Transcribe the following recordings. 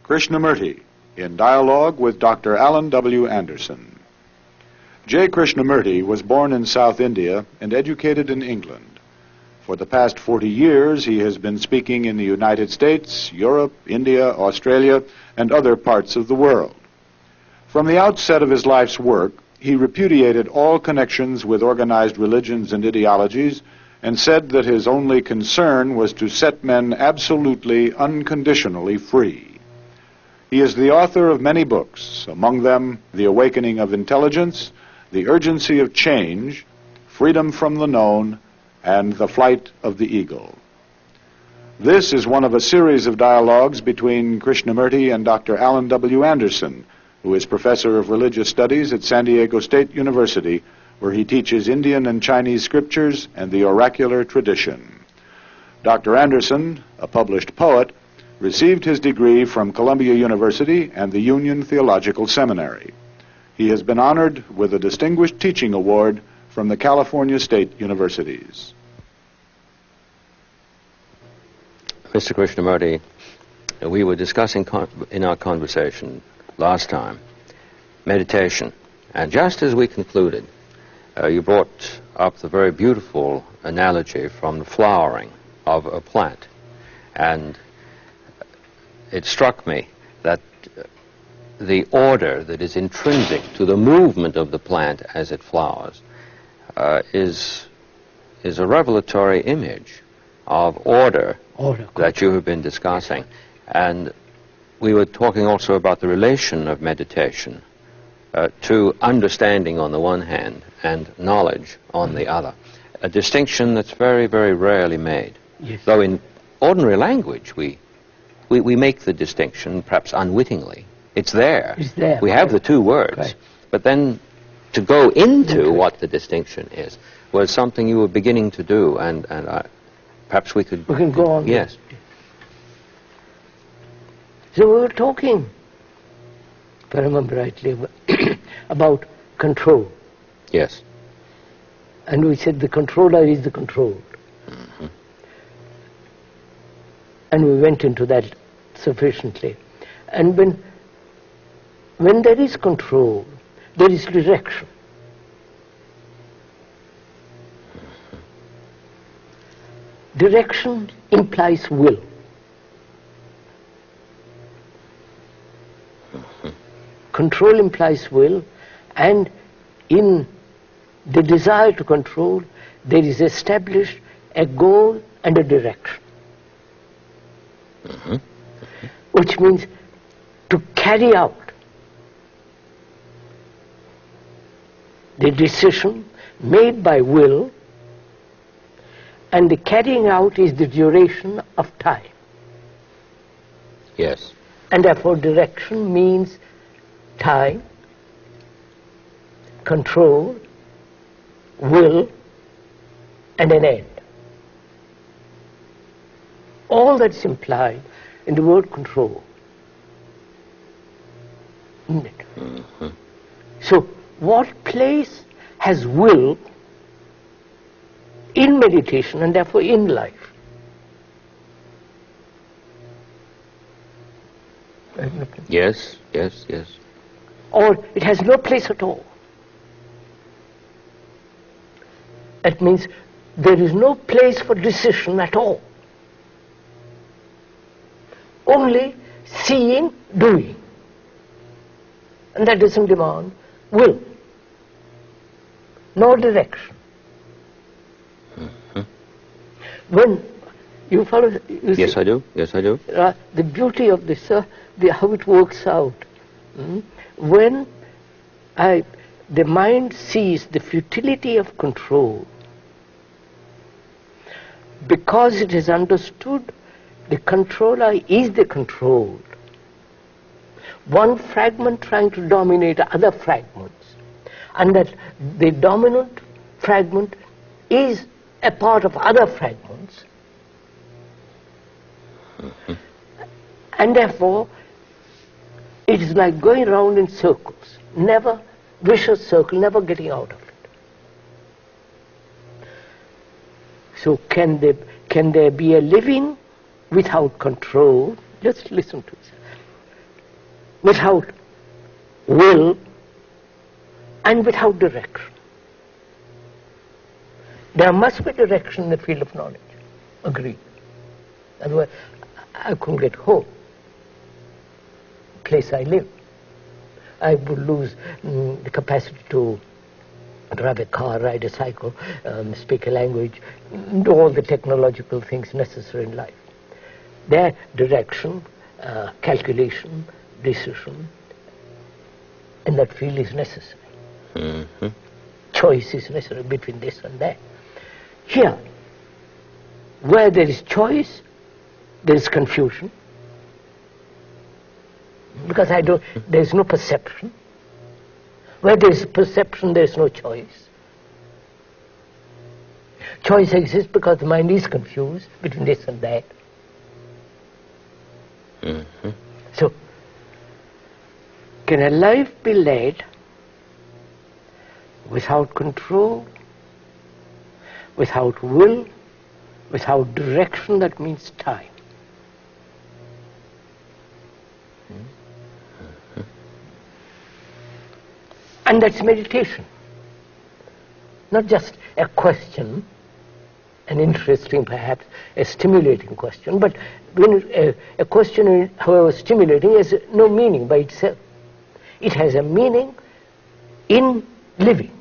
Krishnamurti, in dialogue with Dr. Alan W. Anderson. J. Krishnamurti was born in South India and educated in England. For the past 40 years, he has been speaking in the United States, Europe, India, Australia, and other parts of the world. From the outset of his life's work, he repudiated all connections with organized religions and ideologies and said that his only concern was to set men absolutely, unconditionally free. He is the author of many books, among them The Awakening of Intelligence, The Urgency of Change, Freedom from the Known, and The Flight of the Eagle. This is one of a series of dialogues between Krishnamurti and Dr. Alan W. Anderson, who is professor of religious studies at San Diego State University, where he teaches Indian and Chinese scriptures and the oracular tradition. Dr. Anderson, a published poet, received his degree from Columbia University and the Union Theological Seminary. He has been honored with a Distinguished Teaching Award from the California State Universities. Mr. Krishnamurti, we were discussing in our conversation last time meditation, and just as we concluded, you brought up the very beautiful analogy from the flowering of a plant, and it struck me that the order that is intrinsic to the movement of the plant as it flowers is a revelatory image of order that you have been discussing. And we were talking also about the relation of meditation to understanding on the one hand and knowledge on the other, a distinction that's very, very rarely made. Yes. Though in ordinary language we make the distinction, perhaps unwittingly. It's there. It's there. We have the two words. Right. But then to go into what the distinction is was something you were beginning to do, and perhaps we could... We can go on. Yes. So we were talking, if I remember rightly, about control. Yes. And we said the controller is the controlled. Mm-hmm. And we went into that sufficiently. And when there is control, there is direction. Direction implies will. Control implies will, and in the desire to control, there is established a goal and a direction. Mm-hmm. Which means to carry out the decision made by will, and the carrying out is the duration of time. Yes. And therefore direction means time, control, will, and an end. All that's implied in the word control. Isn't it? Mm-hmm. So what place has will in meditation and therefore in life? Yes, yes, yes. Or it has no place at all. That means there is no place for decision at all. Only seeing, doing. And that doesn't demand will, nor direction. Mm-hmm. When you follow... Yes, I do. Yes, I do. The beauty of this, how it works out. When the mind sees the futility of control, because it has understood the controller is the controlled, one fragment trying to dominate other fragments, and that the dominant fragment is a part of other fragments, Mm-hmm. and therefore it is like going round in circles, never vicious circle, never getting out of it. So can there be a living without control? Just listen to it. without will, and without direction. There must be direction in the field of knowledge. Agreed. Otherwise, I couldn't get home, the place I live. I would lose the capacity to drive a car, ride a cycle, speak a language, do all the technological things necessary in life. Their direction, calculation, decision in that field is necessary. Mm-hmm. Choice is necessary between this and that. Here, where there is choice, there is confusion, because there is no perception. Where there is perception, there is no choice. Choice exists because the mind is confused between this and that. Mm-hmm. So, can a life be led without control, without will, without direction? That means time. And that's meditation. Not just a question, an interesting, perhaps, a stimulating question, but when a question, however stimulating, has no meaning by itself. It has a meaning in living.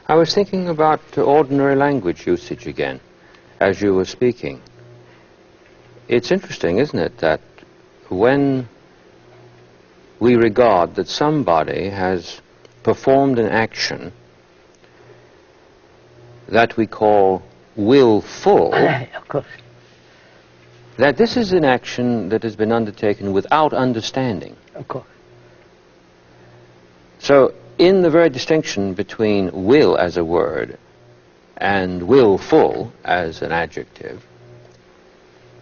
I was thinking about ordinary language usage again, as you were speaking. It's interesting, isn't it, that when we regard that somebody has performed an action that we call willful, Of course. that this is an action that has been undertaken without understanding. Of course. So, in the very distinction between will as a word and willful as an adjective,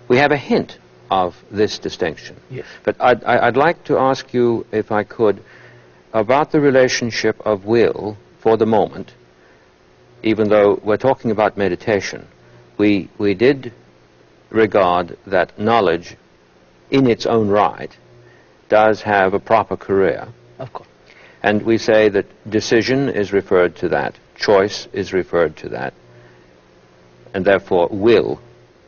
we have a hint of this distinction. Yes. But I'd like to ask you, if I could, about the relationship of will for the moment. Even though we're talking about meditation, we did regard that knowledge in its own right does have a proper career. Of course. And we say that decision is referred to that, choice is referred to that, and therefore will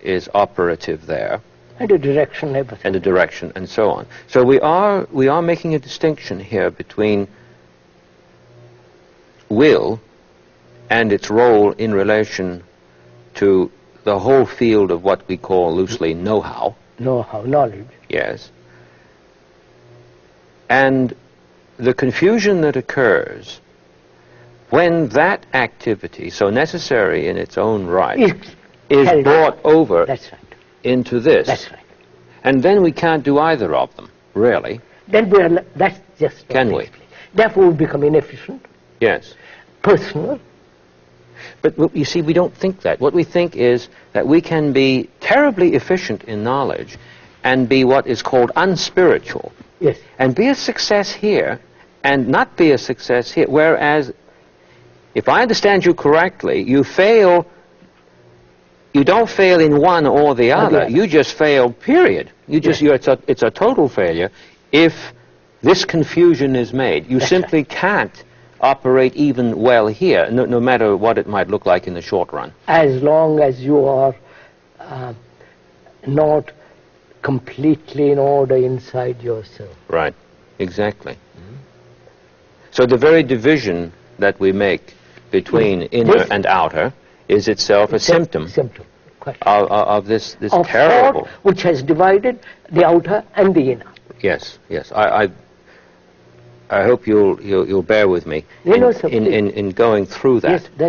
is operative there. And a direction, everything. And a direction, and so on. So we are making a distinction here between will and its role in relation to the whole field of what we call loosely know-how. Know-how, knowledge. Yes. And the confusion that occurs when that activity, so necessary in its own right, is brought over That's right. into this. That's right. And then we can't do either of them, really. Then that's just what Can we? takes place. Therefore we become inefficient, Yes. personal. But you see, we don't think that. What we think is that we can be terribly efficient in knowledge and be what is called unspiritual. Yes. And be a success here and not be a success here. Whereas, if I understand you correctly, you don't fail in one or the other. You just fail, period. It's a total failure if this confusion is made. You simply can't operate even well here, no matter what it might look like in the short run. As long as you are not completely in order inside yourself. Right, exactly. So the very division that we make between inner and outer is itself a symptom of this of terrible... thought which has divided the outer and the inner. Yes, yes. I hope you'll bear with me No, sir, in going through that. Yes, that